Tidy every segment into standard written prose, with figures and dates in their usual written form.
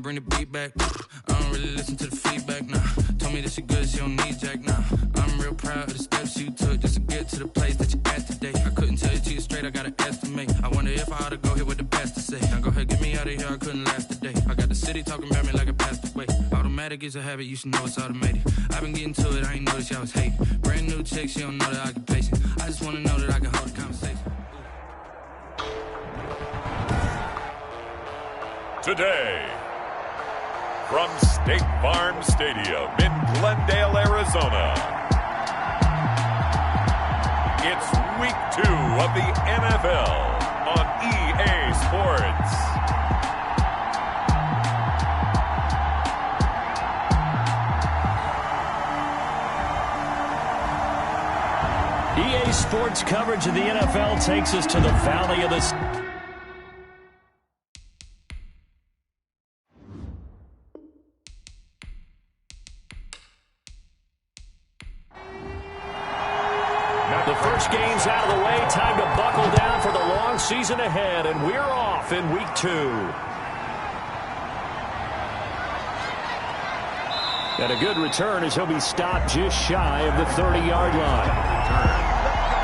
bring the beat back. I don't really listen to the feedback, nah. Told me that she good, she don't need Jack, nah. I'm real proud of the steps you took just to get to the place that you at today. I couldn't tell you to you straight, I gotta estimate. I wonder if I ought to go here with the best to say. Now go ahead, get me out of here, I couldn't last a day. I got the city talking about me like I passed away. Automatic is a habit, you should know it's automated. I've been getting to it, I ain't noticed y'all was hating. Brand new chick, she don't know the occupation. I just wanna know that I can hold a conversation. Today, from State Farm Stadium in Glendale, Arizona, it's Week 2 of the NFL on EA Sports. EA Sports coverage of the NFL takes us to the Valley of the... The first game's out of the way. Time to buckle down for the long season ahead, and we're off in Week 2. And a good return as he'll be stopped just shy of the 30-yard line.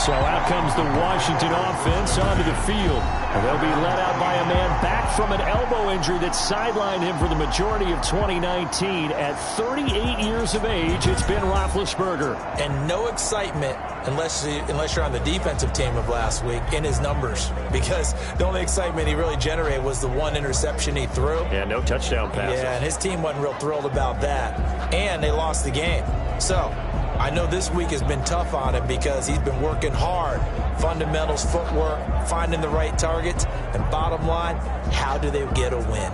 So out comes the Washington offense onto the field. And they'll be led out by a man back from an elbow injury that sidelined him for the majority of 2019. At 38 years of age, it's Ben Roethlisberger. And no excitement unless you're on the defensive team of last week in his numbers. Because the only excitement he really generated was the one interception he threw. Yeah, no touchdown passes. Yeah, and his team wasn't real thrilled about that. And they lost the game. So I know this week has been tough on him because he's been working hard. Fundamentals, footwork, finding the right targets. And bottom line, how do they get a win?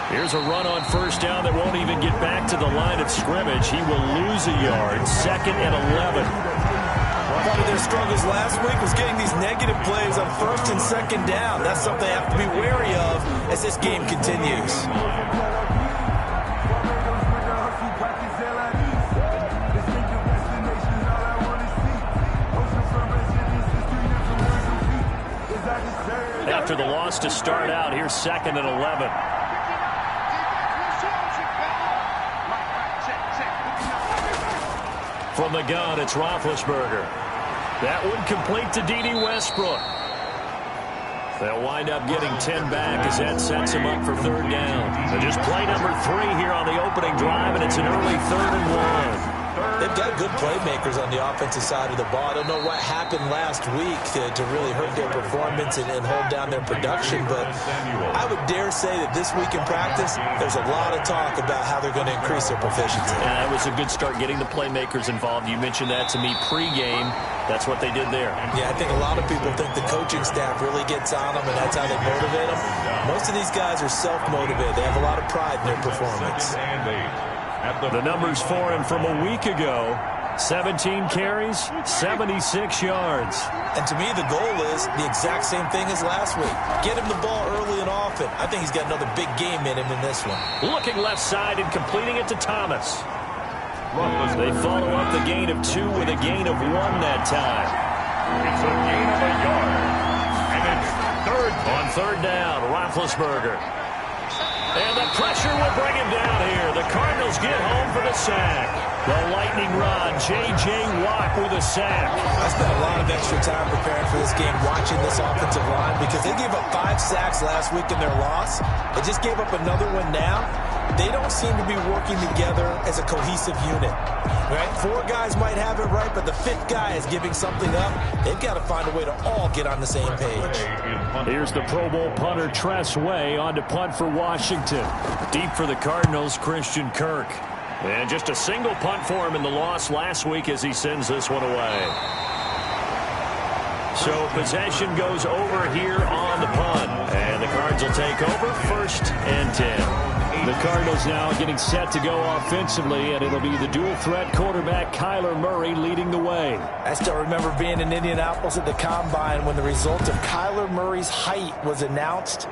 Here's a run on first down that won't even get back to the line of scrimmage. He will lose a yard. 2nd and 11. Part of their struggles last week was getting these negative plays on 1st and 2nd down. That's something they have to be wary of as this game continues. After the loss to start out, here's 2nd and 11. From the gun, it's Roethlisberger. That would complete to D.D. Westbrook. They'll wind up getting 10 back as that sets them up for 3rd down. So just play number 3 here on the opening drive, and it's an early 3rd and 1. They've got good playmakers on the offensive side of the ball. I don't know what happened last week to really hurt their performance and hold down their production, but I would dare say that this week in practice, there's a lot of talk about how they're going to increase their proficiency. Yeah, that was a good start getting the playmakers involved. You mentioned that to me pregame. That's what they did there. Yeah, I think a lot of people think the coaching staff really gets on them, and that's how they motivate them. Most of these guys are self-motivated. They have a lot of pride in their performance. The numbers for him from a week ago: 17 carries, 76 yards. And to me, the goal is the exact same thing as last week. Get him the ball early and often. I think he's got another big game in him in this one. Looking left side and completing it to Thomas. They follow up the gain of 2 with a gain of 1 that time. It's a gain of a yard. And it's 3rd down. On 3rd down, Roethlisberger. And the pressure will bring him down here. The Cardinals get home for the sack. The lightning rod, J.J. Watt with a sack. I spent a lot of extra time preparing for this game, watching this offensive line, because they gave up 5 sacks last week in their loss. They just gave up another one now. They don't seem to be working together as a cohesive unit. Right? 4 guys might have it right, but the 5th guy is giving something up. They've got to find a way to all get on the same page. Here's the Pro Bowl punter Tress Way on to punt for Washington. Deep for the Cardinals, Christian Kirk. And just a single punt for him in the loss last week as he sends this one away. So possession goes over here on the punt. And the Cards will take over 1st and 10. The Cardinals now getting set to go offensively, and it'll be the dual-threat quarterback Kyler Murray leading the way. I still remember being in Indianapolis at the Combine when the result of Kyler Murray's height was announced,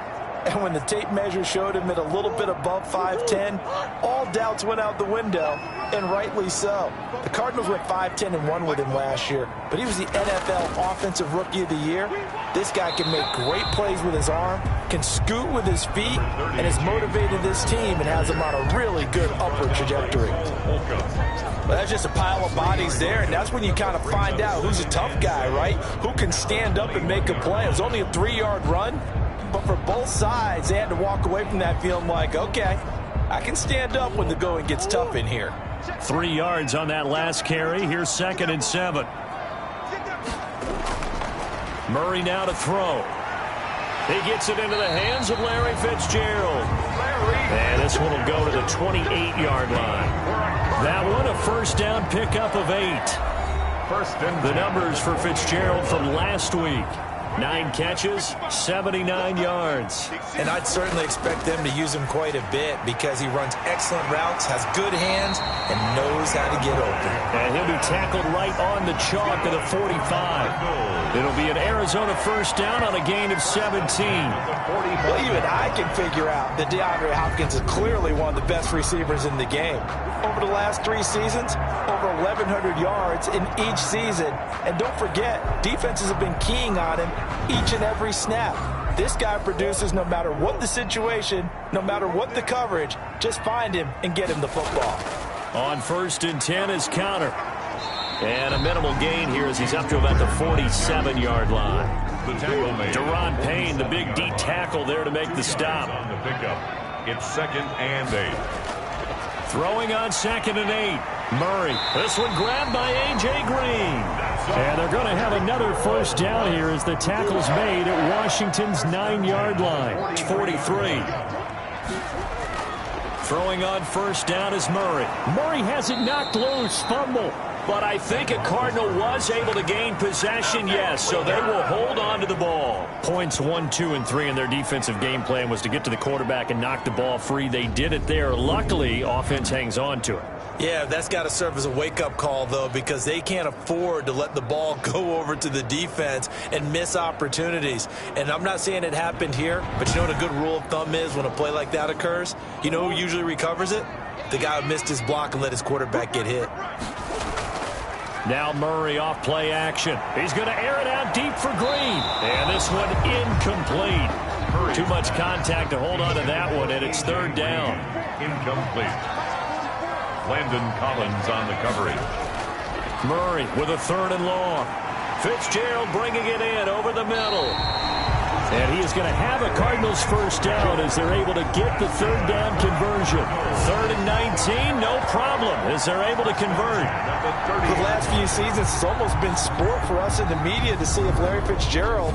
And when the tape measure showed him at a little bit above 5'10", all doubts went out the window, and rightly so. The Cardinals went 5-10-1 with him last year, but he was the NFL Offensive Rookie of the Year. This guy can make great plays with his arm, can scoot with his feet, and has motivated this team and has them on a really good upward trajectory. Well, that's just a pile of bodies there, and that's when you kind of find out who's a tough guy, right? Who can stand up and make a play. It was only a 3-yard run, but for both sides, they had to walk away from that feeling like, okay, I can stand up when the going gets tough in here. 3 yards on that last carry. Here's 2nd and 7. Murray now to throw. He gets it into the hands of Larry Fitzgerald. And this one will go to the 28-yard line. That one a first down pickup of 8. The numbers for Fitzgerald from last week. 9 catches, 79 yards. And I'd certainly expect them to use him quite a bit because he runs excellent routes, has good hands, and knows how to get open. And he'll be tackled right on the chalk of the 45. It'll be an Arizona first down on a gain of 17. Well, even I can figure out that DeAndre Hopkins is clearly one of the best receivers in the game. Over the last 3 seasons, over 1,100 yards in each season. And don't forget, defenses have been keying on him each and every snap. This guy produces no matter what the situation, no matter what the coverage. Just find him and get him the football. On 1st and 10 is Counter. And a minimal gain here as he's up to about the 47-yard line. Deron Payne, the big D tackle there to make the stop. On the pickup, it's 2nd and 8. Throwing on 2nd and 8. Murray. This one grabbed by A.J. Green. And they're going to have another first down here as the tackle's made at Washington's 9-yard line. It's 43. Throwing on first down is Murray. Murray has it knocked loose. Fumble. But I think a Cardinal was able to gain possession, yes, so they will hold on to the ball. Points 1, 2, and 3 in their defensive game plan was to get to the quarterback and knock the ball free. They did it there. Luckily, offense hangs on to it. Yeah, that's got to serve as a wake-up call, though, because they can't afford to let the ball go over to the defense and miss opportunities. And I'm not saying it happened here, but you know what a good rule of thumb is when a play like that occurs? You know who usually recovers it? The guy who missed his block and let his quarterback get hit. Now Murray off play action. He's going to air it out deep for Green. And this one incomplete. Too much contact to hold on to that one, and it's 3rd down. Incomplete. Landon Collins on the coverage. Murray with a 3rd and long. Fitzgerald bringing it in over the middle. And he is going to have a Cardinals first down as they're able to get the 3rd down conversion. 3rd and 19, no problem as they're able to convert. For the last few seasons, it's almost been sport for us in the media to see if Larry Fitzgerald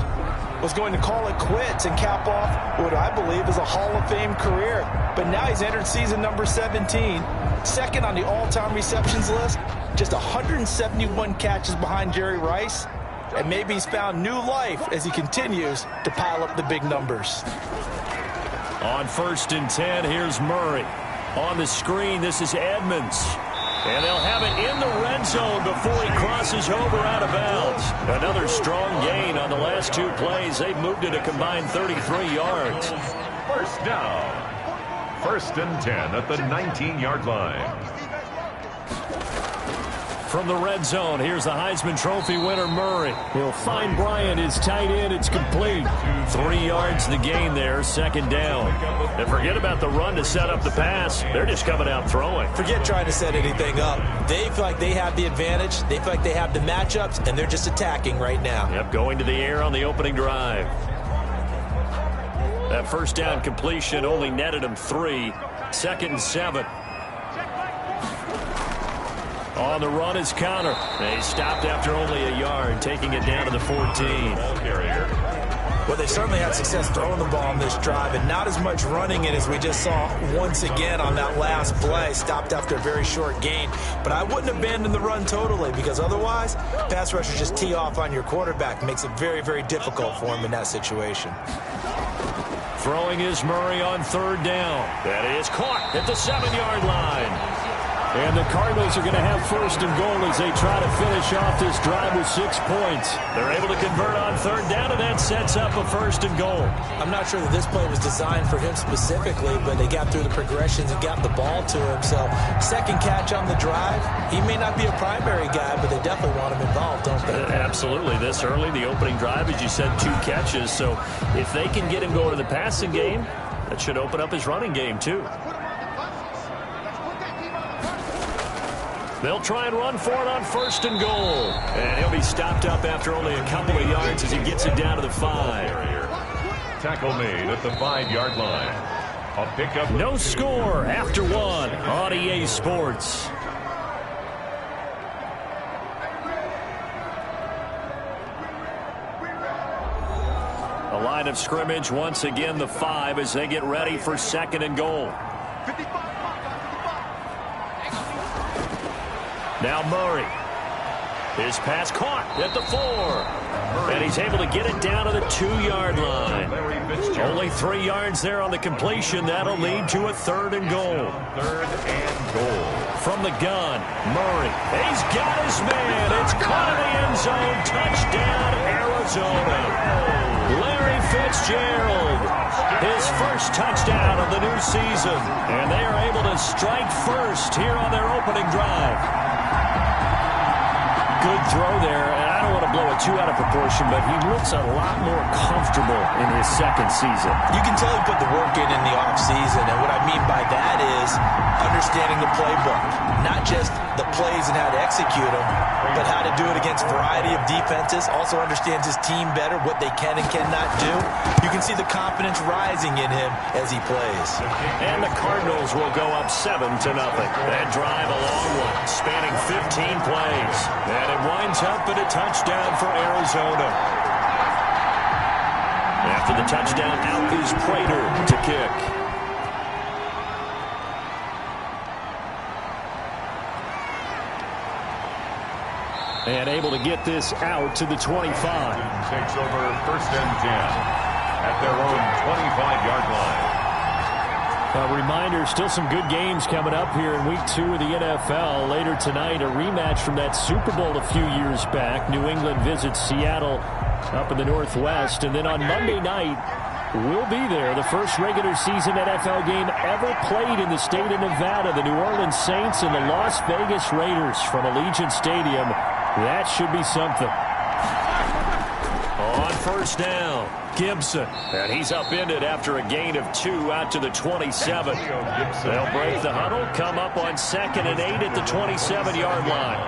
was going to call it quits and cap off what I believe is a Hall of Fame career. But now he's entered season number 17, 2nd on the all-time receptions list, just 171 catches behind Jerry Rice. And maybe he's found new life as he continues to pile up the big numbers. On 1st and 10, here's Murray. On the screen, this is Edmonds. And they'll have it in the red zone before he crosses over out of bounds. Another strong gain on the last 2 plays. They've moved it a combined 33 yards. First down. 1st and 10 at the 19-yard line. From the red zone, here's the Heisman Trophy winner, Murray. He'll find Bryant, his tight end. It's complete. 3 yards the gain there, 2nd down. And forget about the run to set up the pass. They're just coming out throwing. Forget trying to set anything up. They feel like they have the advantage. They feel like they have the matchups, and they're just attacking right now. Yep, going to the air on the opening drive. That first down completion only netted him 3. 2nd and 7. On the run is Counter. They stopped after only a yard, taking it down to the 14. Well, they certainly had success throwing the ball on this drive, and not as much running it as we just saw once again on that last play. Stopped after a very short gain. But I wouldn't abandon the run totally, because otherwise, pass rushers just tee off on your quarterback. Makes it very, very difficult for him in that situation. Throwing is Murray on 3rd down. That is caught at the 7-yard line. And the Cardinals are going to have first and goal as they try to finish off this drive with 6 points. They're able to convert on third down, and that sets up a first and goal. I'm not sure that this play was designed for him specifically, but they got through the progressions and got the ball to him. So second catch on the drive. He may not be a primary guy, but they definitely want him involved, don't they? Absolutely. This early, the opening drive, as you said, 2 catches. So if they can get him going to the passing game, that should open up his running game too. They'll try and run for it on first and goal. And he'll be stopped up after only a couple of yards as he gets it down to the 5. Tackle made at the 5-yard line. A pickup. No score after 1 on EA Sports. A line of scrimmage once again, the 5, as they get ready for second and goal. Now Murray. His pass caught at the 4. And he's able to get it down to the 2-yard line. Only 3 yards there on the completion. That'll lead to a third and goal. Third and goal. From the gun, Murray. He's got his man. It's caught in the end zone. Touchdown, Arizona. Larry Fitzgerald. His first touchdown of the new season. And they are able to strike first here on their opening drive. Good throw there, and I don't want to blow it too out of proportion, but he looks a lot more comfortable in his second season. You can tell he put the work in the offseason, and what I mean by that is understanding the playbook. Not just the plays and how to execute them, but how to do it against a variety of defenses. Also understands his team better, what they can and cannot do. You can see the confidence rising in him as he plays. And the Cardinals will go up 7-0. That drive a long one, spanning 15 plays. And it winds up in a touchdown for Arizona. After the touchdown, out is Prater to kick. And able to get this out to the 25. Takes over first and 10 at their own 25-yard line. A reminder, still some good games coming up here in Week 2 of the NFL. Later tonight, a rematch from that Super Bowl a few years back. New England visits Seattle up in the Northwest. And then on Monday night, we'll be there. The first regular season NFL game ever played in the state of Nevada. The New Orleans Saints and the Las Vegas Raiders from Allegiant Stadium. That should be something. On first down, Gibson. And he's upended after a gain of 2 out to the 27. They'll break the huddle, come up on 2nd and 8 at the 27-yard line.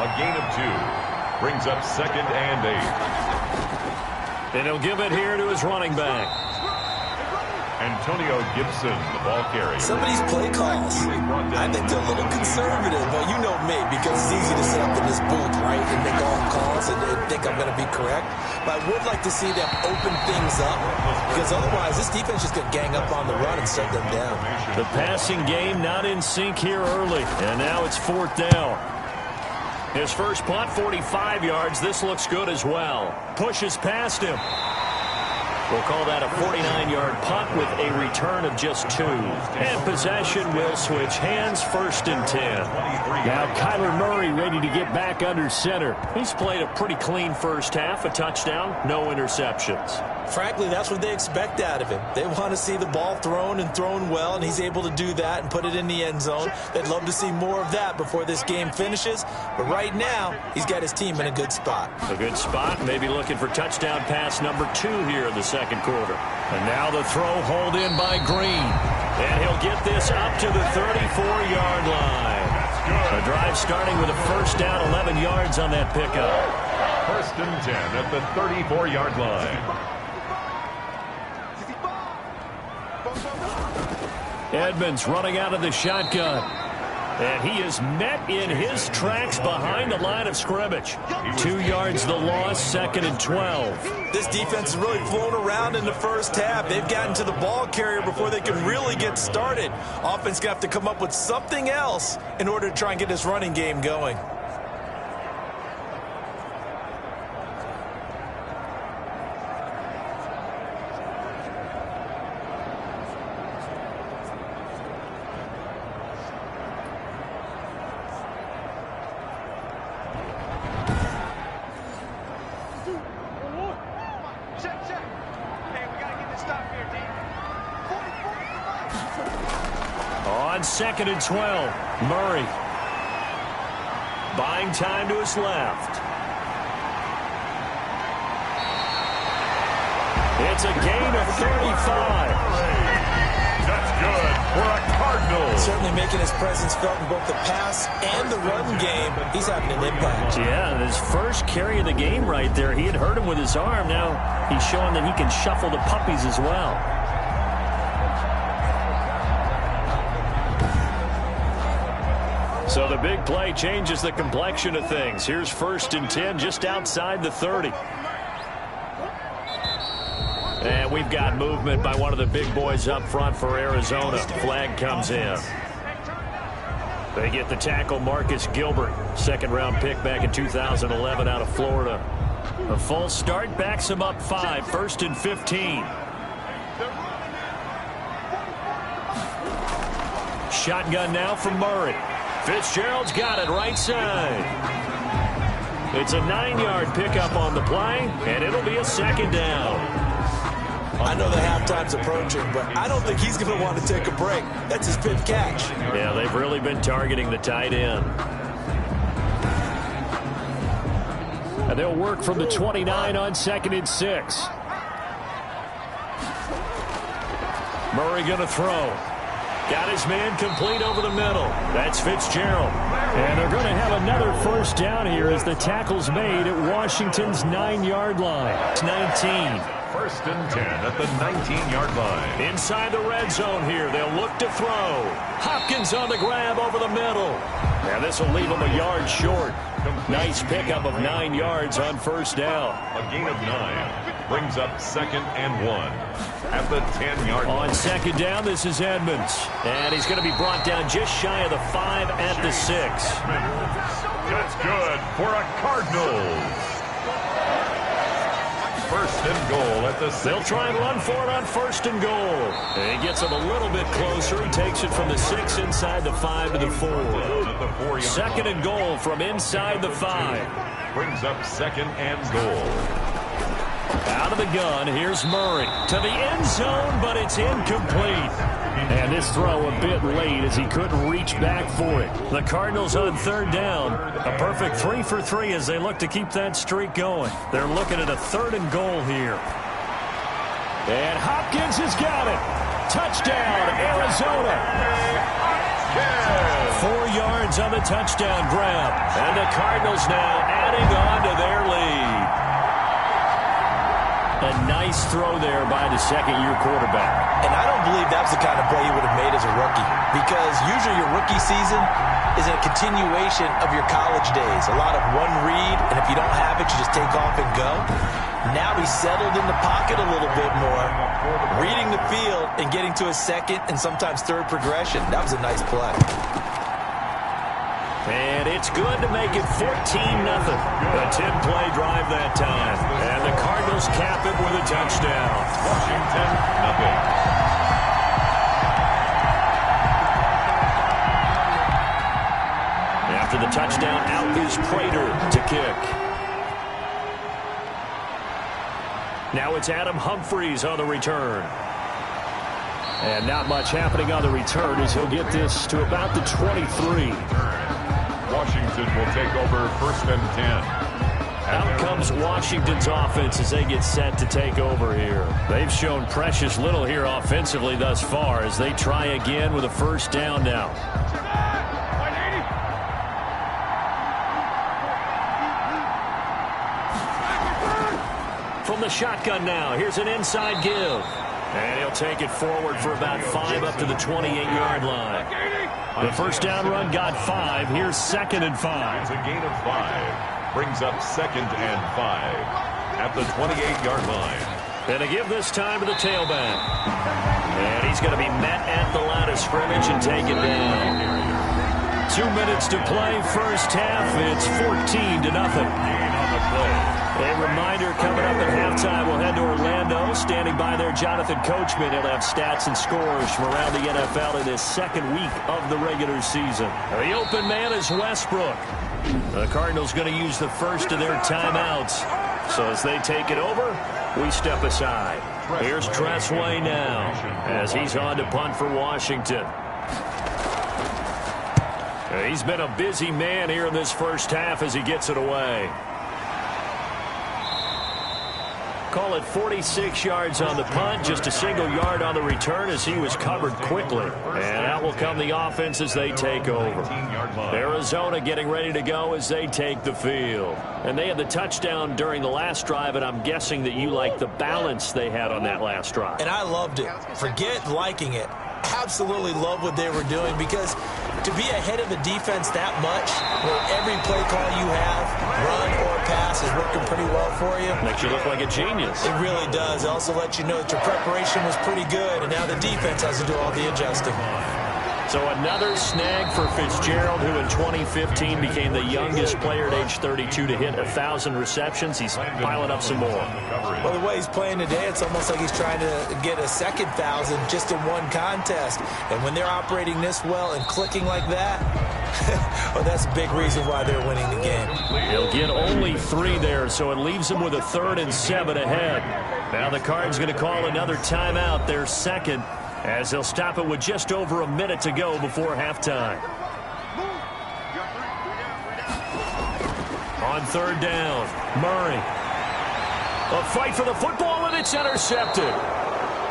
A gain of 2 brings up 2nd and 8. And he'll give it here to his running back. Antonio Gibson, the ball carrier. Some of these play calls, I think they're a little conservative. Well, you know me, because it's easy to sit up in this booth, right, and make all calls and think I'm going to be correct. But I would like to see them open things up, because otherwise this defense is going to gang up on the run and shut them down. The passing game not in sync here early, and now it's 4th down. His first punt, 45 yards. This looks good as well. Pushes past him. We'll call that a 49-yard punt with a return of just 2. And possession will switch hands, 1st and 10. Now Kyler Murray ready to get back under center. He's played a pretty clean first half, a touchdown, no interceptions. Frankly, that's what they expect out of him. They want to see the ball thrown and thrown well, and he's able to do that and put it in the end zone. They'd love to see more of that before this game finishes. But right now, he's got his team in a good spot. A good spot, maybe looking for touchdown pass number 2 here in the second quarter. And now the throw hauled in by Green. And he'll get this up to the 34-yard line. A drive starting with a first down, 11 yards on that pickup. 1st and 10 at the 34-yard line. Edmonds running out of the shotgun. And he is met in his tracks behind the line of scrimmage. 2 yards the loss, 2nd and 12. This defense has really flown around in the first half. They've gotten to the ball carrier before they can really get started. Offense going to have to come up with something else in order to try and get this running game going. 2nd and 12. Murray buying time to his left. It's a gain of 35. That's good for a Cardinal. Certainly making his presence felt in both the pass and the run game. He's having an impact. Yeah, his first carry of the game right there. He had hurt him with his arm. Now he's showing that he can shuffle the puppies as well. So the big play changes the complexion of things. Here's 1st and 10 just outside the 30. And we've got movement by one of the big boys up front for Arizona. Flag comes in. They get the tackle, Marcus Gilbert. 2nd-round pick back in 2011 out of Florida. A full start backs him up 5. 1st and 15. Shotgun now from Murray. Fitzgerald's got it right side. It's a 9-yard pickup on the play, and it'll be a 2nd down. I know the halftime's approaching, but I don't think he's going to want to take a break. That's his pin catch. Yeah, they've really been targeting the tight end. And they'll work from the 29 on 2nd and 6. Murray going to throw. Got his man complete over the middle. That's Fitzgerald. And they're going to have another 1st down here as the tackle's made at Washington's 9-yard line. It's 19. 1st and 10 at the 19-yard line. Inside the red zone here. They'll look to throw. Hopkins on the grab over the middle. And this will leave him a yard short. Nice pickup of 9 yards on 1st down. A gain of 9 brings up 2nd and 1 at the 10-yard line. On 2nd down, this is Edmonds. And he's going to be brought down just shy of the 5 at the 6. That's good for a Cardinals. 1st and goal at the 6. They'll try and run for it on 1st and goal. And he gets him a little bit closer. He takes it from the 6 inside the 5 to the 4. 2nd and goal from inside the 5. Brings up 2nd and goal. Out of the gun, here's Murray to the end zone, but it's incomplete. And this throw a bit late as he couldn't reach back for it. The Cardinals on 3rd down. A perfect 3 for 3 as they look to keep that streak going. They're looking at a 3rd and goal here. And Hopkins has got it. Touchdown, Arizona. 4 yards on the touchdown grab. And the Cardinals now adding on to their lead. A nice throw there by the 2nd-year quarterback. And I don't believe that's the kind of play he would have made as a rookie, because usually your rookie season is a continuation of your college days. A lot of one read, and if you don't have it, you just take off and go. Now he's settled in the pocket a little bit more, reading the field and getting to his 2nd and sometimes 3rd progression. That was a nice play. And it's good to make it 14-0. A 10-play drive that time. And the Cardinals cap it with a touchdown. Washington, nothing. After the touchdown, out is Prater to kick. Now it's Adam Humphries on the return. And not much happening on the return as he'll get this to about the 23. Washington will take over 1st and 10. Out comes Washington's offense as they get set to take over here. They've shown precious little here offensively thus far as they try again with a 1st down now. From the shotgun now, here's an inside give. And he'll take it forward for about 5 up to the 28-yard line. The 1st down run got 5. Here's 2nd and 5. It's a gain of 5. Brings up 2nd and 5 at the 28-yard line. And to give this time to the tailback. And he's going to be met at the line of scrimmage and take it down. 2 minutes to play, 1st half. It's 14-0. Gain on the play. A reminder, coming up at halftime, we'll head to Orlando. Standing by there, Jonathan Coachman. He'll have stats and scores from around the NFL in his 2nd week of the regular season. The open man is Westbrook. The Cardinals going to use the first of their timeouts. So as they take it over, we step aside. Here's Tressway now as he's on to punt for Washington. He's been a busy man here in this first half as he gets it away. Call it 46 yards on the punt, just a single yard on the return as he was covered quickly. And out will come the offense as they take over. Arizona getting ready to go as they take the field. And they had the touchdown during the last drive, and I'm guessing that you like the balance they had on that last drive. And I loved it. Forget liking it. Absolutely love what they were doing, because to be ahead of a defense that much, where every play call you have, run or pass, is working pretty well for you. Makes you look like a genius. It really does. It also lets you know that your preparation was pretty good, and now the defense has to do all the adjusting. So another snag for Fitzgerald, who in 2015 became the youngest player at age 32 to hit 1,000 receptions. He's piling up some more. Well, the way he's playing today, it's almost like he's trying to get a second 1,000 just in one contest. And when they're operating this well and clicking like that, well, that's a big reason why they're winning the game. He'll get only 3 there, so it leaves him with a 3rd and 7 ahead. Now the Cards going to call another timeout, their second, as they'll stop it with just over a minute to go before halftime. On 3rd down, Murray. A fight for the football, and it's intercepted.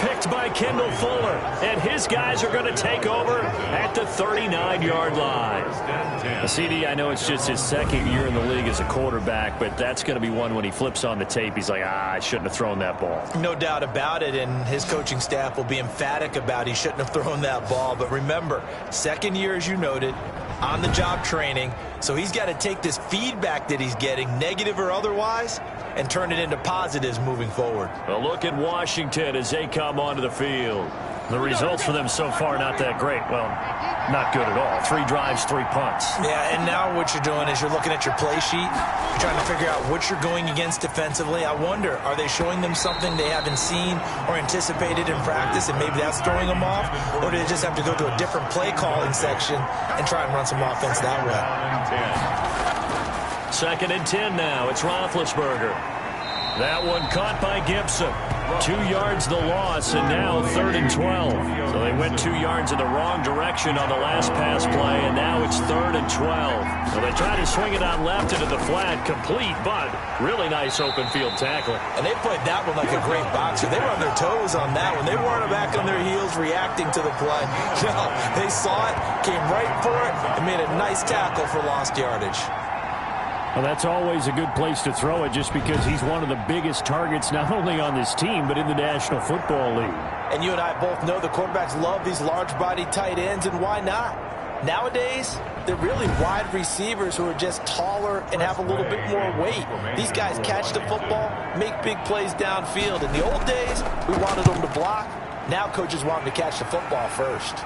Picked by Kendall Fuller, and his guys are going to take over at the 39-yard line. CD, I know it's just his second year in the league as a quarterback, but that's going to be one when he flips on the tape. He's like, I shouldn't have thrown that ball. No doubt about it, and his coaching staff will be emphatic about he shouldn't have thrown that ball. But remember, second year, as you noted, on-the-job training, so he's got to take this feedback that he's getting, negative or otherwise, and turn it into positives moving forward. A look at Washington as they come onto the field. The results for them so far not that great. Well, not good at all. 3 drives, 3 punts. Yeah, and now what you're doing is you're looking at your play sheet. You're trying to figure out what you're going against defensively. I wonder, are they showing them something they haven't seen or anticipated in practice, and maybe that's throwing them off? Or do they just have to go to a different play calling section and try and run some offense that way? 2nd and 10 now. It's Roethlisberger. That one caught by Gibson. 2 yards the loss, and now 3rd and 12. So they went 2 yards in the wrong direction on the last pass play, and now it's 3rd and 12. So they try to swing it out left into the flat, complete, but really nice open field tackling. And they played that one like a great boxer. They were on their toes on that one. They weren't back on their heels reacting to the play. No, they saw it, came right for it, and made a nice tackle for lost yardage. Well, that's always a good place to throw it, just because he's one of the biggest targets not only on this team but in the National Football League. And you and I both know the quarterbacks love these large-bodied tight ends, and why not? Nowadays, they're really wide receivers who are just taller and have a little bit more weight. These guys catch the football, make big plays downfield. In the old days, we wanted them to block. Now coaches want them to catch the football first.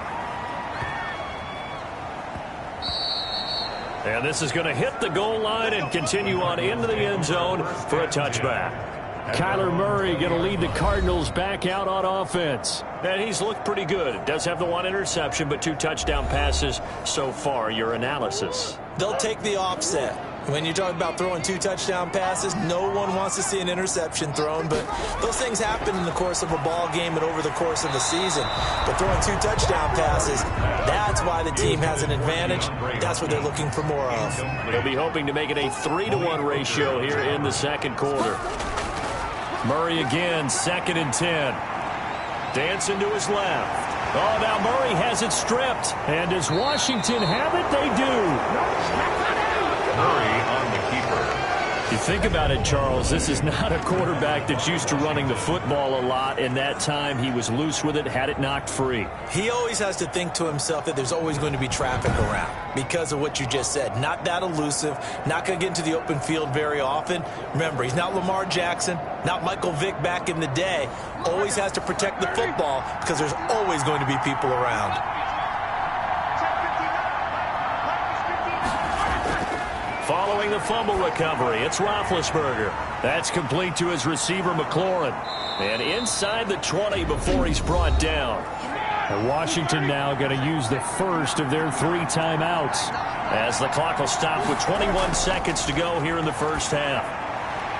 And this is going to hit the goal line and continue on into the end zone for a touchback. Kyler Murray going to lead the Cardinals back out on offense. And he's looked pretty good. Does have the 1 interception, but 2 touchdown passes so far. Your analysis? They'll take the offset. When you talk about throwing 2 touchdown passes, no one wants to see an interception thrown, but those things happen in the course of a ball game and over the course of the season. But throwing 2 touchdown passes, that's why the team has an advantage. That's what they're looking for more of. They'll be hoping to make it a 3-to-1 ratio here in the second quarter. Murray again, 2nd and 10. Dancing to his left. Oh, now Murray has it stripped. And does Washington have it? They do. Murray on the keeper. You think about it, Charles, this is not a quarterback that's used to running the football a lot. In that time, he was loose with it, had it knocked free. He always has to think to himself that there's always going to be traffic around because of what you just said. Not that elusive, not going to get into the open field very often. Remember, he's not Lamar Jackson, not Michael Vick back in the day. Always has to protect the football because there's always going to be people around. Following the fumble recovery, it's Roethlisberger. That's complete to his receiver, McLaurin. And inside the 20 before he's brought down. And Washington now going to use the first of their 3 timeouts, as the clock will stop with 21 seconds to go here in the first half.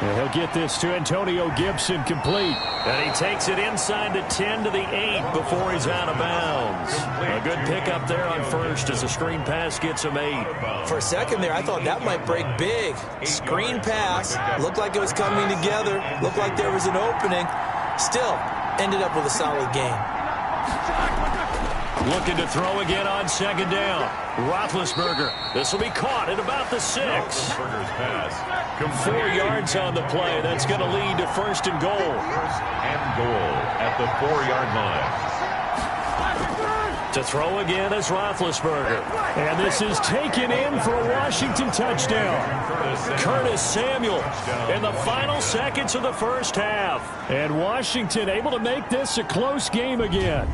And he'll get this to Antonio Gibson complete. And he takes it inside the 10 to the 8 before he's out of bounds. A good pickup there on first as a screen pass gets him 8. For a second there, I thought that might break big. Screen pass. Looked like it was coming together. Looked like there was an opening. Still, ended up with a solid game. Looking to throw again on second down. Roethlisberger. This will be caught at about the 6. 4 yards on the play. That's going to lead to first and goal. First and goal at the 4-yard line. To throw again is Roethlisberger. And this is taken in for a Washington touchdown. Curtis Samuel in the final seconds of the first half. And Washington able to make this a close game again.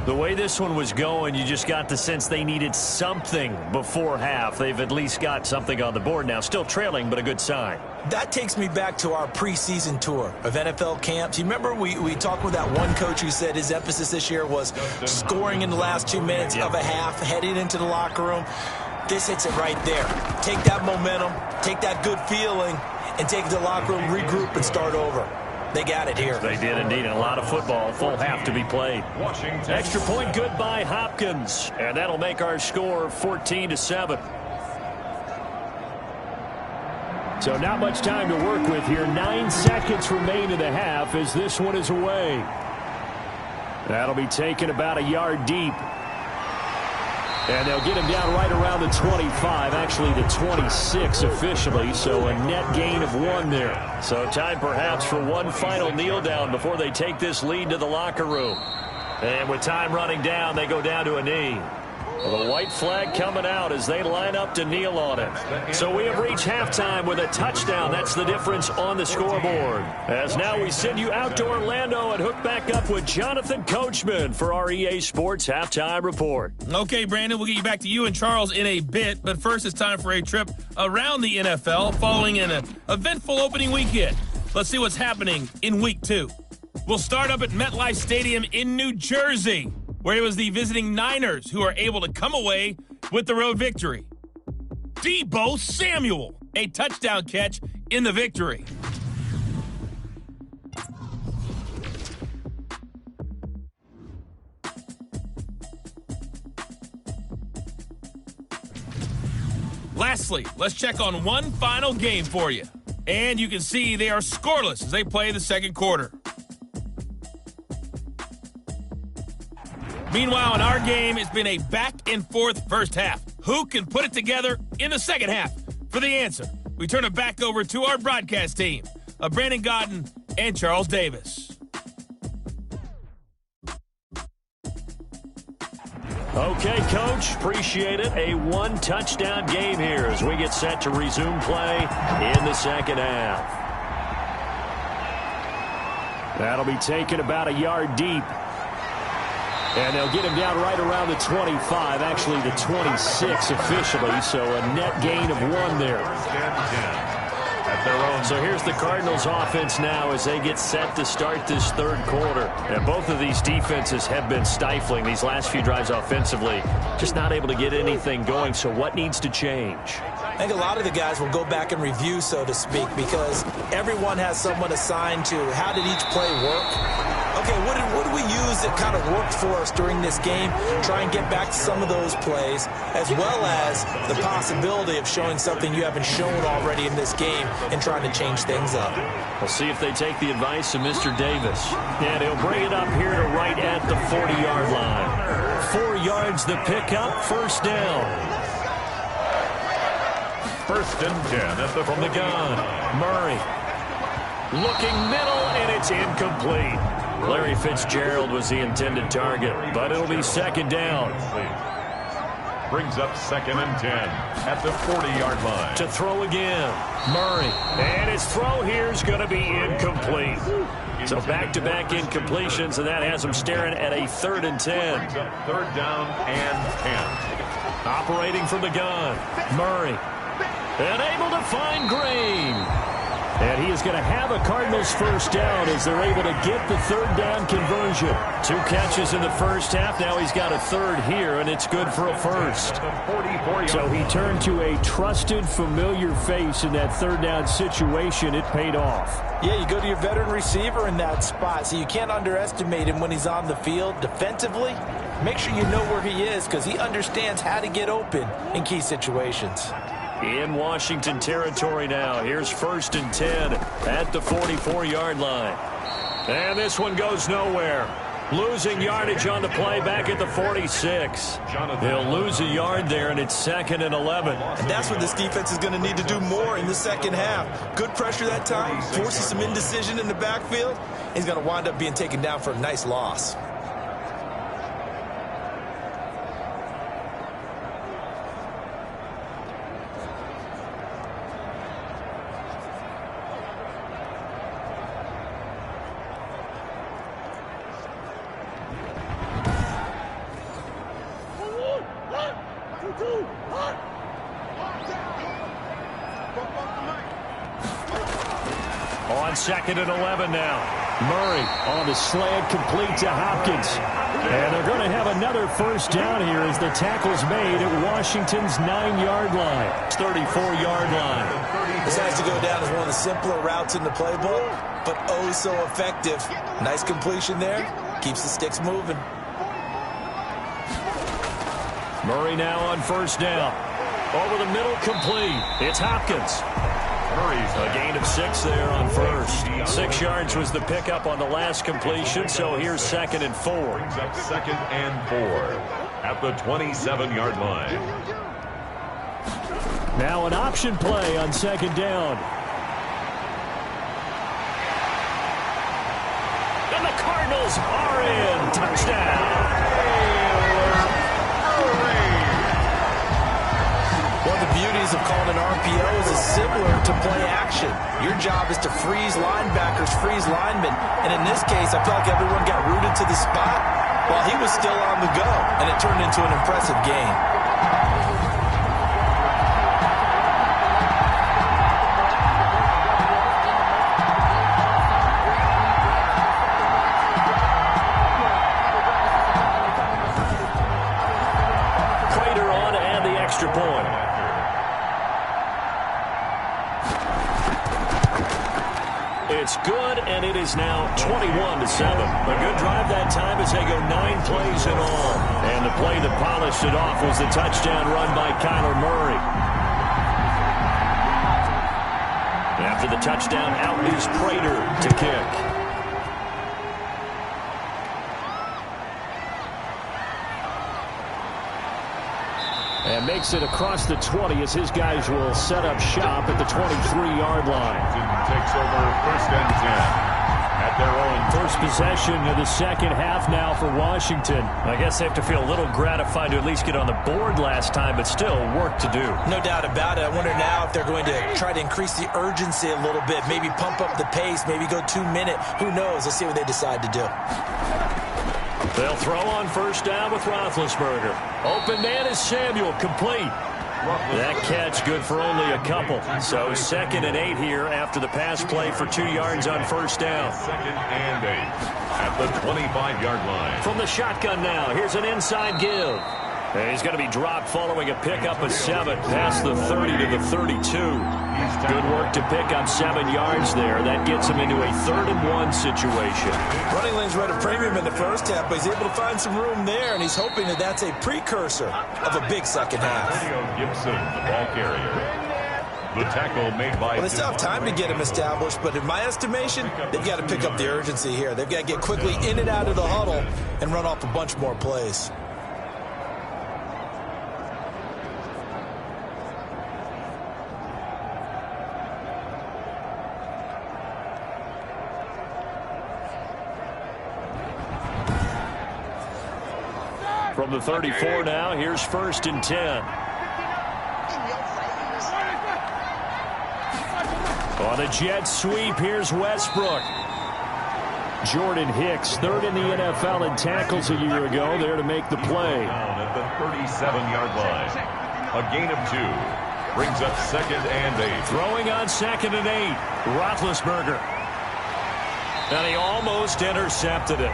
The way this one was going, you just got the sense they needed something before half. They've at least got something on the board now. Still trailing, but a good sign. That takes me back to our preseason tour of NFL camps. You remember we talked with that one coach who said his emphasis this year was scoring in the last 2 minutes of a half, heading into the locker room. This hits it right there. Take that momentum, take that good feeling, and take it to the locker room, regroup, and start over. They got it here. They did indeed. And a lot of football. Full half to be played. Extra point good by Hopkins. And that'll make our score 14-7. So not much time to work with here. 9 seconds remain in the half as this one is away. That'll be taken about a yard deep. And they'll get him down right around the 25, actually the 26 officially, so a net gain of 1 there. So time perhaps for one final kneel down before they take this lead to the locker room. And with time running down, they go down to a knee. Well, the white flag coming out as they line up to kneel on it. So we have reached halftime with a touchdown. That's the difference on the scoreboard. As now we send you out to Orlando and hook back up with Jonathan Coachman for our EA Sports Halftime Report. Okay, Brandon, we'll get you back to you and Charles in a bit. But first, it's time for a trip around the NFL following an eventful opening weekend. Let's see what's happening in Week 2. We'll start up at MetLife Stadium in New Jersey, where it was the visiting Niners who are able to come away with the road victory. Deebo Samuel, a touchdown catch in the victory. Lastly, let's check on one final game for you. And you can see they are scoreless as they play the second quarter. Meanwhile, in our game, it's been a back-and-forth first half. Who can put it together in the second half? For the answer, we turn it back over to our broadcast team of Brandon Godden and Charles Davis. Okay, Coach, appreciate it. A one-touchdown game here as we get set to resume play in the second half. That'll be taken about a yard deep. And they'll get him down right around the 25, actually the 26 officially, so a net gain of 1 there. So here's the Cardinals offense now as they get set to start this third quarter. And both of these defenses have been stifling these last few drives offensively, just not able to get anything going. So what needs to change? I think a lot of the guys will go back and review, so to speak, because everyone has someone assigned to how did each play work. Okay, what did we use that kind of worked for us during this game? Try and get back to some of those plays, as well as the possibility of showing something you haven't shown already in this game and trying to change things up. We'll see if they take the advice of Mr. Davis. And he'll bring it up here to right at the 40-yard line. 4 yards the pickup, first down. First and 10 at the from the gun. Murray looking middle, and it's incomplete. Larry Fitzgerald was the intended target, but it'll be second down. Brings up second and 10 at the 40-yard line. To throw again, Murray. And his throw here is going to be incomplete. So back-to-back incompletions, and that has him staring at a 3rd and 10. Brings up third down and 10. Operating from the gun, Murray. And able to find Green. And he is going to have a Cardinals first down as they're able to get the third down conversion. 2 catches in the first half. Now he's got a third here, and it's good for a first. So he turned to a trusted, familiar face in that third down situation. It paid off. Yeah, you go to your veteran receiver in that spot, so you can't underestimate him when he's on the field defensively. Make sure you know where he is because he understands how to get open in key situations. In Washington territory now. Here's 1st and 10 at the 44-yard line. And this one goes nowhere. Losing yardage on the play back at the 46. They'll lose a yard there, and it's 2nd and 11. And that's what this defense is going to need to do more in the second half. Good pressure that time, forces some indecision in the backfield. He's going to wind up being taken down for a nice loss. On 2nd and 11 now. Murray on the slant, complete to Hopkins. And they're going to have another first down here as the tackle's made at Washington's 9-yard line. 34-yard line. This has to go down as one of the simpler routes in the playbook, but oh so effective. Nice completion there. Keeps the sticks moving. Murray now on first down. Over the middle, complete. It's Hopkins. A gain of 6 there on first. 6 yards was the pickup on the last completion, so here's 2nd and 4. Brings up 2nd and 4 at the 27-yard line. Now an option play on 2nd down. And the Cardinals are in. Touchdown. One of the beauties of calling an RPO is it's similar to play action. Your job is to freeze linebackers, freeze linemen. And in this case, I felt like everyone got rooted to the spot while he was still on the go. And it turned into an impressive game. Prater on and the extra point. It's good, and it is now 21-7. A good drive that time as they go 9 plays in all. And the play that polished it off was the touchdown run by Kyler Murray. After the touchdown, out is Prater to kick. And makes it across the 20 as his guys will set up shop at the 23-yard line. Takes over 1st and 10 at their own. First possession of the second half now for Washington. I guess they have to feel a little gratified to at least get on the board last time, but still work to do. No doubt about it. I wonder now if they're going to try to increase the urgency a little bit, maybe pump up the pace, maybe go 2-minute. Who knows? Let's see what they decide to do. They'll throw on first down with Roethlisberger. Open man is Samuel, complete. That catch good for only a couple. So 2nd and 8 here after the pass play for 2 yards on first down. 2nd and 8 at the 25-yard line. From the shotgun now, here's an inside give. And he's going to be dropped following a pickup of 7 past the 30 to the 32. Good work to pick up 7 yards there. That gets him into a 3rd and 1 situation. Running lanes were at a premium in the first half, but he's able to find some room there, and he's hoping that that's a precursor of a big second half. Gibson, the ball carrier. The tackle made by... Well, they still have time to get him established, but in my estimation, they've got to pick up the urgency here. They've got to get quickly in and out of the huddle and run off a bunch more plays. From the 34 now, here's 1st and 10. On the jet sweep, here's Westbrook. Jordan Hicks, 3rd in the NFL in tackles a year ago, there to make the play. Down at the 37-yard line. A gain of 2. Brings up 2nd and 8. Throwing on 2nd and 8. Roethlisberger. And he almost intercepted it.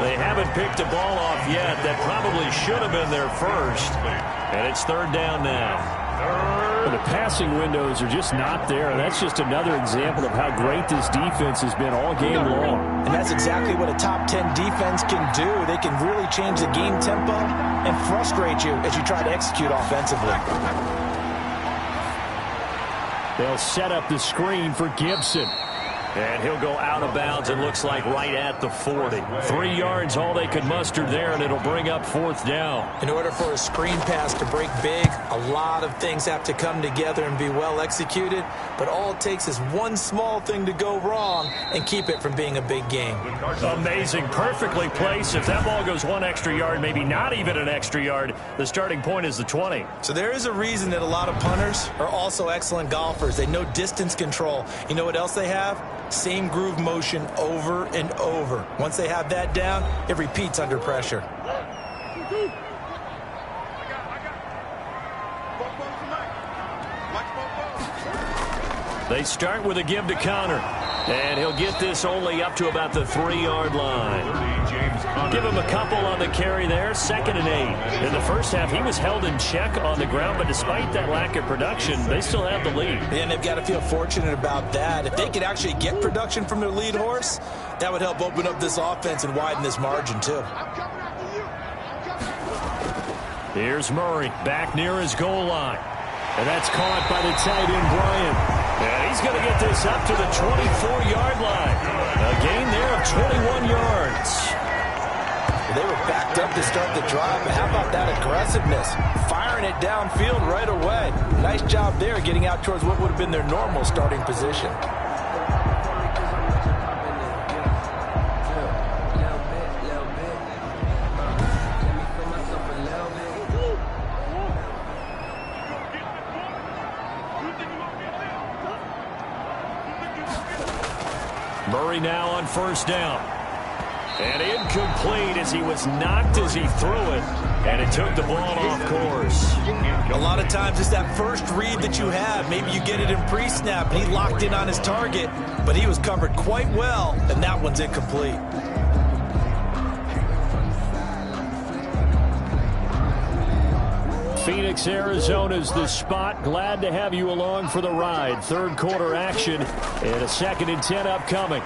They haven't picked a ball off yet. That probably should have been their first. And it's 3rd down now. The passing windows are just not there. That's just another example of how great this defense has been all game long. And that's exactly what a top 10 defense can do. They can really change the game tempo and frustrate you as you try to execute offensively. They'll set up the screen for Gibson. And he'll go out of bounds, it looks like, right at the 40. 3 yards, all they could muster there, and it'll bring up 4th down. In order for a screen pass to break big, a lot of things have to come together and be well executed. But all it takes is one small thing to go wrong and keep it from being a big game. Amazing. Perfectly placed. If that ball goes 1 extra yard, maybe not even an extra yard, the starting point is the 20. So there is a reason that a lot of punters are also excellent golfers. They know distance control. You know what else they have? Same groove motion over and over. Once they have that down, it repeats under pressure. They start with a give to Connor. And he'll get this only up to about the 3-yard line. Give him a couple on the carry there. 2nd and 8. In the first half, he was held in check on the ground, but despite that lack of production, they still have the lead. And they've got to feel fortunate about that. If they could actually get production from their lead horse, that would help open up this offense and widen this margin too. Here's Murray back near his goal line. And that's caught by the tight end, Bryant. And he's going to get this up to the 24-yard line. A gain there of 21 yards. They were backed up to start the drive, but how about that aggressiveness? Firing it downfield right away. Nice job there getting out towards what would have been their normal starting position. Murray now on 1st down. And incomplete as he was knocked as he threw it. And it took the ball off course. A lot of times it's that first read that you have. Maybe you get it in pre-snap and he locked in on his target, but he was covered quite well, and that one's incomplete. Phoenix, Arizona's the spot. Glad to have you along for the ride. 3rd quarter action and a 2nd and 10 upcoming.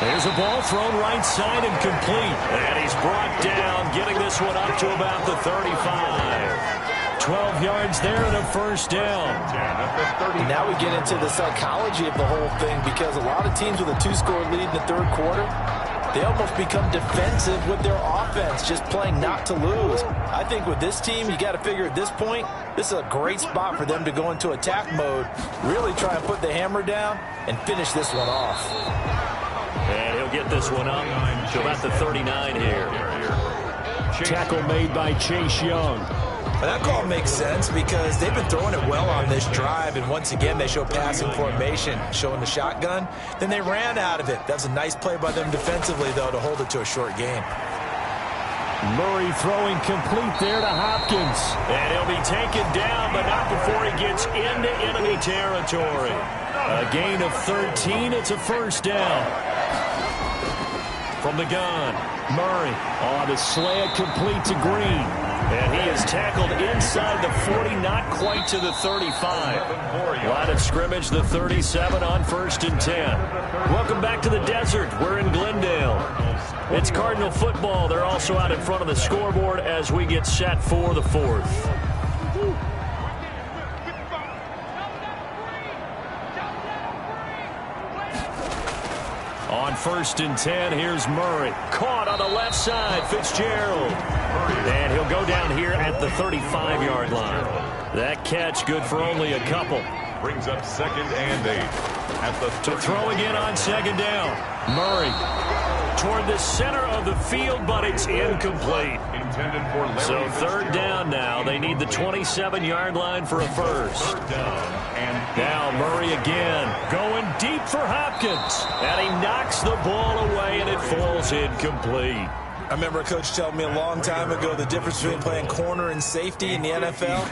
There's a ball thrown right side and complete. And he's brought down, getting this one up to about the 35. 12 yards there and a 1st down. And now we get into the psychology of the whole thing, because a lot of teams with a 2-score lead in the 3rd quarter, they almost become defensive with their offense, just playing not to lose. I think with this team, you got to figure at this point, this is a great spot for them to go into attack mode, really try and put the hammer down and finish this one off. And he'll get this one up to about the 39 here. Tackle made by Chase Young. Well, that call makes sense because they've been throwing it well on this drive, and once again they show passing formation, showing the shotgun. Then they ran out of it. That's a nice play by them defensively, though, to hold it to a short gain. Murray throwing complete there to Hopkins. And he'll be taken down, but not before he gets into enemy territory. A gain of 13. It's a 1st down. From the gun, Murray. The slant complete to Green. And he is tackled inside the 40, not quite to the 35. Line of scrimmage, the 37 on 1st and 10. Welcome back to the desert. We're in Glendale. It's Cardinal football. They're also out in front of the scoreboard as we get set for the 4th. On 1st and 10, here's Murray. Caught on the left side, Fitzgerald. And he'll go down here at the 35-yard line. That catch good for only a couple. Brings up 2nd and 8. To throw again on 2nd down. Murray toward the center of the field, but it's incomplete. So 3rd down now. They need the 27-yard line for a first. Now Murray again, going deep for Hopkins. And he knocks the ball away, and it falls incomplete. I remember a coach telling me a long time ago the difference between playing corner and safety in the NFL.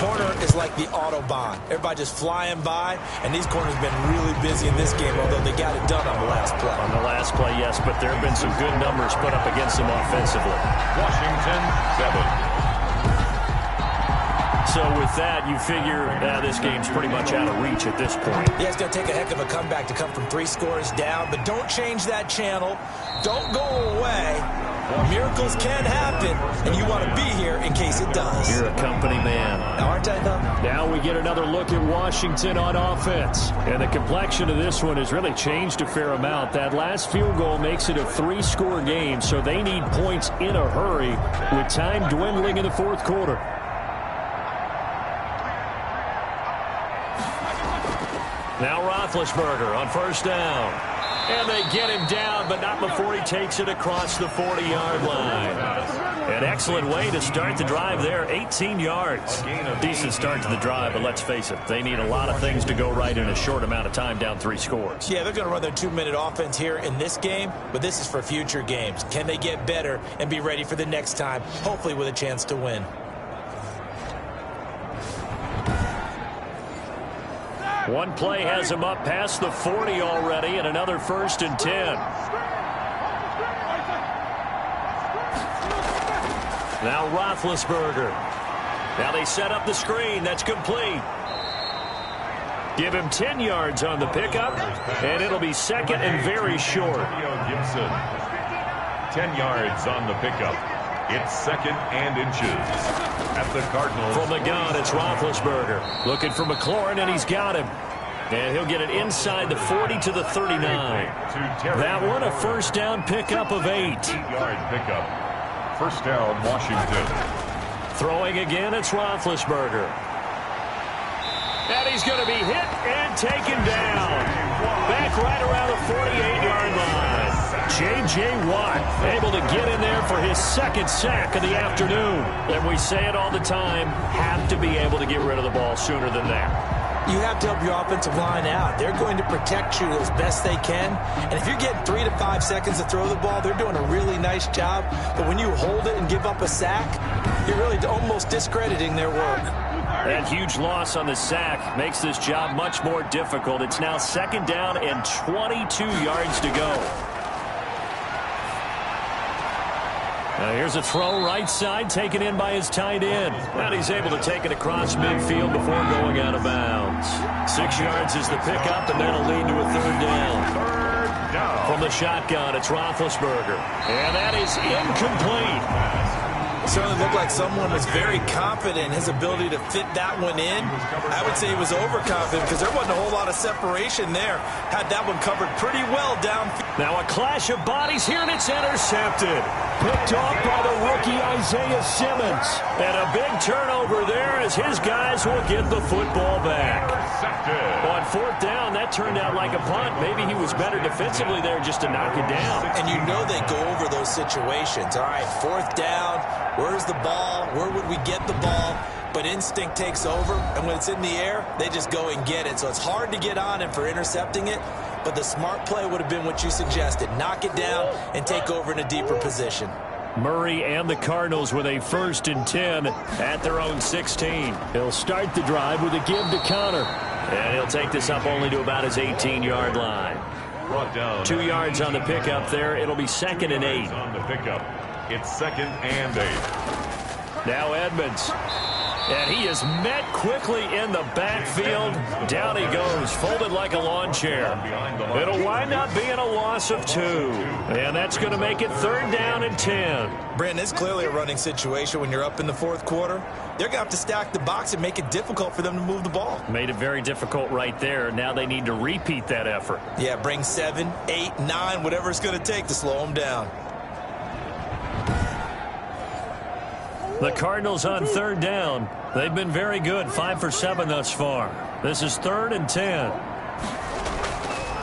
Corner is like the Autobahn. Everybody just flying by, and these corners have been really busy in this game, although they got it done on the last play. On the last play, yes, but there have been some good numbers put up against them offensively. Washington 7. So with that, you figure this game's pretty much out of reach at this point. Yeah, it's going to take a heck of a comeback to come from 3 scores down, but don't change that channel. Don't go away. Miracles can happen, and you want to be here in case it does. You're a company man. Aren't I, though? Now we get another look at Washington on offense. And the complexion of this one has really changed a fair amount. That last field goal makes it a 3-score game, so they need points in a hurry with time dwindling in the fourth quarter. Now Roethlisberger on first down. And they get him down, but not before he takes it across the 40-yard line. An excellent way to start the drive there, 18 yards. Decent start to the drive, but let's face it, they need a lot of things to go right in a short amount of time, down 3 scores. Yeah, they're going to run their 2-minute offense here in this game, but this is for future games. Can they get better and be ready for the next time, hopefully with a chance to win? One play has him up past the 40 already, and another 1st and 10. Now Roethlisberger. Now they set up the screen. That's complete. Give him 10 yards on the pickup, and it'll be second and very short. Gibson, 10 yards on the pickup. It's 2nd and inches. At the Cardinals. From the gun, it's Roethlisberger. Looking for McLaurin, and he's got him. And he'll get it inside the 40 to the 39. That one, a first down pickup of 8. 8-yard pickup. First down, Washington. Throwing again, it's Roethlisberger. And he's going to be hit and taken down. Back right around the 48-yard line. J.J. Watt able to get in there for his 2nd sack of the afternoon. And we say it all the time, have to be able to get rid of the ball sooner than that. You have to help your offensive line out. They're going to protect you as best they can. And if you're getting 3 to 5 seconds to throw the ball, they're doing a really nice job. But when you hold it and give up a sack, you're really almost discrediting their work. That huge loss on the sack makes this job much more difficult. It's now 2nd down and 22 yards to go. Now here's a throw right side, taken in by his tight end. And he's able to take it across midfield before going out of bounds. 6 yards is the pickup, and that'll lead to a 3rd down. Third down. From the shotgun, it's Roethlisberger. And that is incomplete. It certainly looked like someone was very confident in his ability to fit that one in. I would say he was overconfident because there wasn't a whole lot of separation there. Had that one covered pretty well downfield. Now a clash of bodies here, and it's intercepted. Picked off by the rookie Isaiah Simmons. And a big turnover there as his guys will get the football back. On 4th down, that turned out like a punt. Maybe he was better defensively there just to knock it down. And you know they go over those situations. All right, 4th down. Where's the ball? Where would we get the ball? But instinct takes over, and when it's in the air, they just go and get it. So it's hard to get on him for intercepting it, but the smart play would have been what you suggested. Knock it down and take over in a deeper position. Murray and the Cardinals with a 1st and 10 at their own 16. He'll start the drive with a give to Connor. And he'll take this up only to about his 18-yard line. 2 yards on the pickup there. It'll be 2nd and 8. On the pickup. It's 2nd and 8. Now Edmonds. And he is met quickly in the backfield. Down he goes, folded like a lawn chair. It'll wind up being a loss of 2. And that's going to make it 3rd down and 10. Brandon, it's clearly a running situation when you're up in the 4th quarter. They're going to have to stack the box and make it difficult for them to move the ball. Made it very difficult right there. Now they need to repeat that effort. Yeah, bring 7, 8, 9, whatever it's going to take to slow them down. The Cardinals on 3rd down. They've been very good, 5 for 7 thus far. This is 3rd and 10.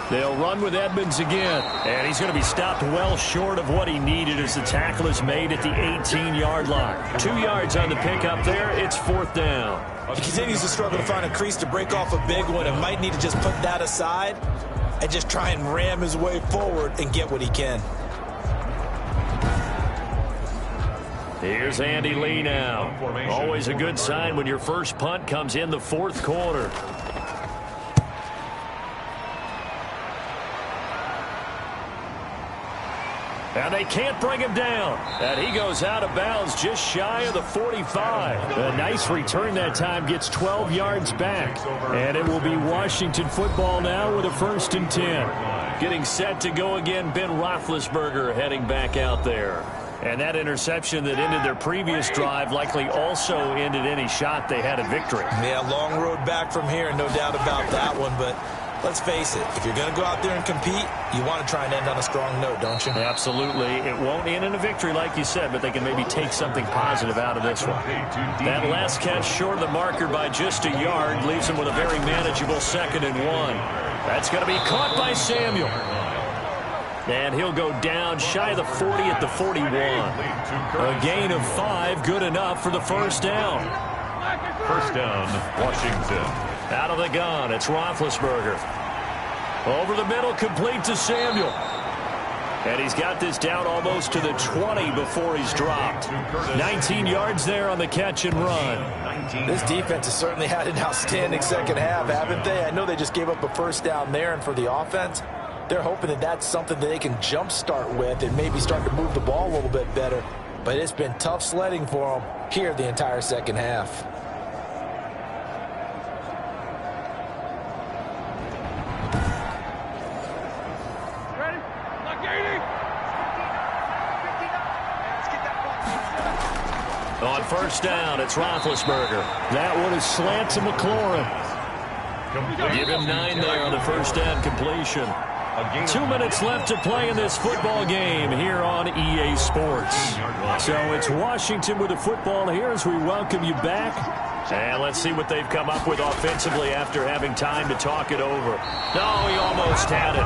They'll run with Edmonds again. And he's going to be stopped well short of what he needed as the tackle is made at the 18-yard line. 2 yards on the pickup there. It's 4th down. He continues to struggle to find a crease to break off a big one and might need to just put that aside and just try and ram his way forward and get what he can. Here's Andy Lee now. Always a good sign when your first punt comes in the fourth quarter. And they can't bring him down. And he goes out of bounds just shy of the 45. A nice return that time, gets 12 yards back. And it will be Washington football now with a 1st and 10. Getting set to go again, Ben Roethlisberger heading back out there. And that interception that ended their previous drive likely also ended any shot they had at victory. Yeah, long road back from here, no doubt about that one. But let's face it, if you're going to go out there and compete, you want to try and end on a strong note, don't you? Absolutely. It won't end in a victory like you said, but they can maybe take something positive out of this one. That last catch short of the marker by just a yard leaves them with a very manageable 2nd and 1. That's going to be caught by Samuel. And he'll go down shy of the 40 at the 41. A gain of 5, good enough for the 1st down. 1st down, Washington. Out of the gun, it's Roethlisberger. Over the middle, complete to Samuel. And he's got this down almost to the 20 before he's dropped. 19 yards there on the catch and run. This defense has certainly had an outstanding second half, haven't they? I know they just gave up a 1st down there, and for the offense, they're hoping that that's something that they can jumpstart with and maybe start to move the ball a little bit better. But it's been tough sledding for them here the entire second half. On 1st down, it's Roethlisberger. That one is slant to McLaurin. Give him 9 there on the 1st down completion. 2 minutes left to play in this football game here on EA Sports. So it's Washington with the football here as we welcome you back. And let's see what they've come up with offensively after having time to talk it over. No, he almost had it.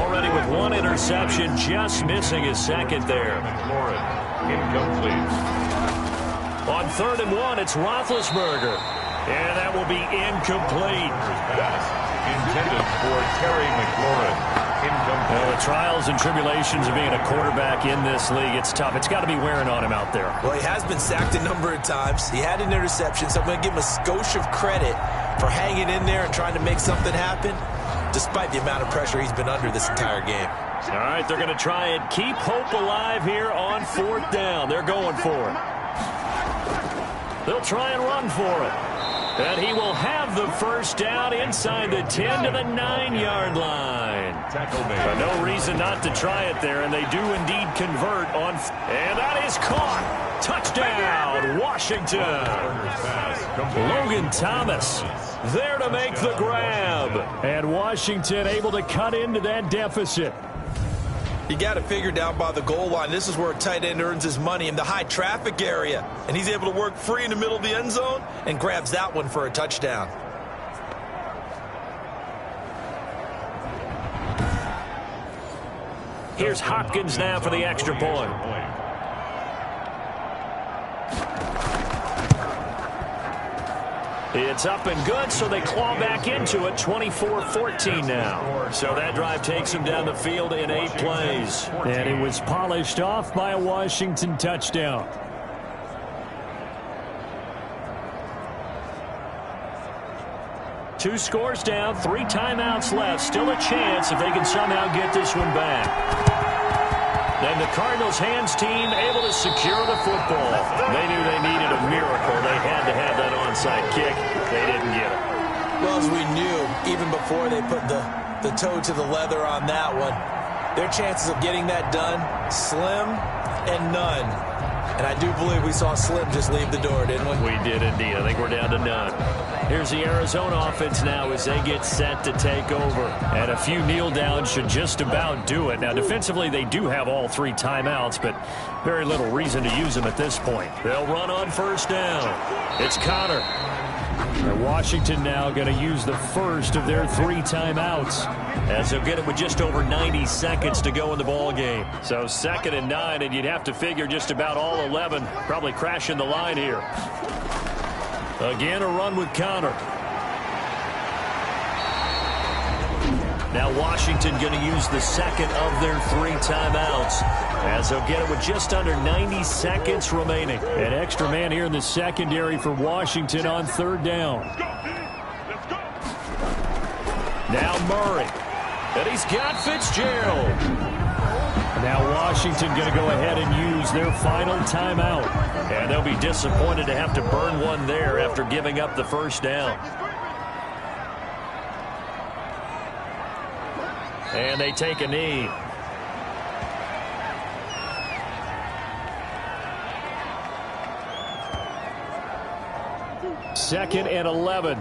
Already with 1 interception, just missing his 2nd there. Incomplete. On 3rd and 1, it's Roethlisberger. And that will be incomplete. Intended for Terry McLaurin. Incomplete. Well, the trials and tribulations of being a quarterback in this league, it's tough. It's got to be wearing on him out there. Well, he has been sacked a number of times. He had an interception, so I'm going to give him a skosh of credit for hanging in there and trying to make something happen, despite the amount of pressure he's been under this entire game. All right, they're going to try and keep hope alive here on 4th down. They're going for it. They'll try and run for it. And he will have the 1st down inside the 10 to the 9-yard line. No reason not to try it there, and they do indeed convert on. And that is caught. Touchdown, Washington. Logan Thomas there to make the grab. And Washington able to cut into that deficit. You got to figure down by the goal line, this is where a tight end earns his money, in the high traffic area. And he's able to work free in the middle of the end zone and grabs that one for a touchdown. Here's Hopkins now for the extra point. It's up and good, so they claw back into it, 24-14 now. So that drive takes them down the field in 8 plays. And it was polished off by a Washington touchdown. Two scores down, 3 timeouts left. Still a chance if they can somehow get this one back. Then the Cardinals' hands team able to secure the football. They knew they needed a miracle. They had to have that onside kick. They didn't get it. Well, as we knew, even before they put the toe to the leather on that one, their chances of getting that done, slim and none. And I do believe we saw Slim just leave the door, didn't we? We did indeed. I think we're down to none. Here's the Arizona offense now as they get set to take over. And a few kneel downs should just about do it. Now, defensively, they do have all 3 timeouts, but very little reason to use them at this point. They'll run on 1st down. It's Connor. And Washington now going to use the first of their 3 timeouts. As they'll get it with just over 90 seconds to go in the ball game. So 2nd and 9, and you'd have to figure just about all 11 probably crashing the line here. Again, a run with Connor. Now Washington going to use the second of their 3 timeouts, as they'll get it with just under 90 seconds remaining. An extra man here in the secondary for Washington on 3rd down. Now Murray. And he's got Fitzgerald. Now Washington going to go ahead and use their final timeout. And they'll be disappointed to have to burn one there after giving up the first down. And they take a knee. Second and 11.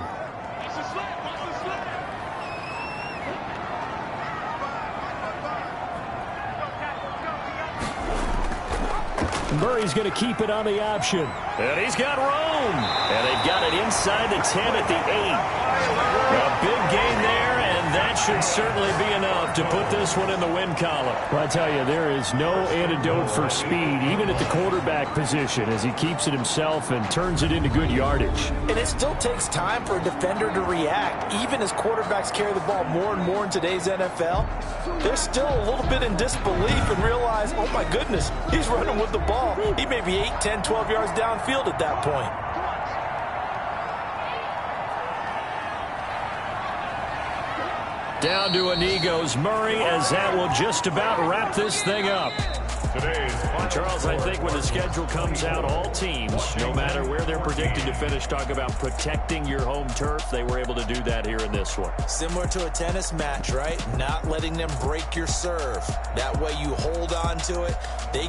Murray's going to keep it on the option. And he's got room. And they've got it inside the 10 at the 8. A big gain there, and that should certainly be enough to put this one in the win column. Well, I tell you, there is no antidote for speed, even at the quarterback position, as he keeps it himself and turns it into good yardage. And it still takes time for a defender to react. Even as quarterbacks carry the ball more and more in today's NFL, they're still a little bit in disbelief and realize, oh my goodness, he's running with the ball. He may be 8, 10, 12 yards downfield at that point. Down to a knee goes Murray, as that will just about wrap this thing up. Charles, I think when the schedule comes out, all teams, no matter where they're predicted to finish, talk about protecting your home turf. They were able to do that here in this one. Similar to a tennis match, right? Not letting them break your serve. That way you hold on to it. They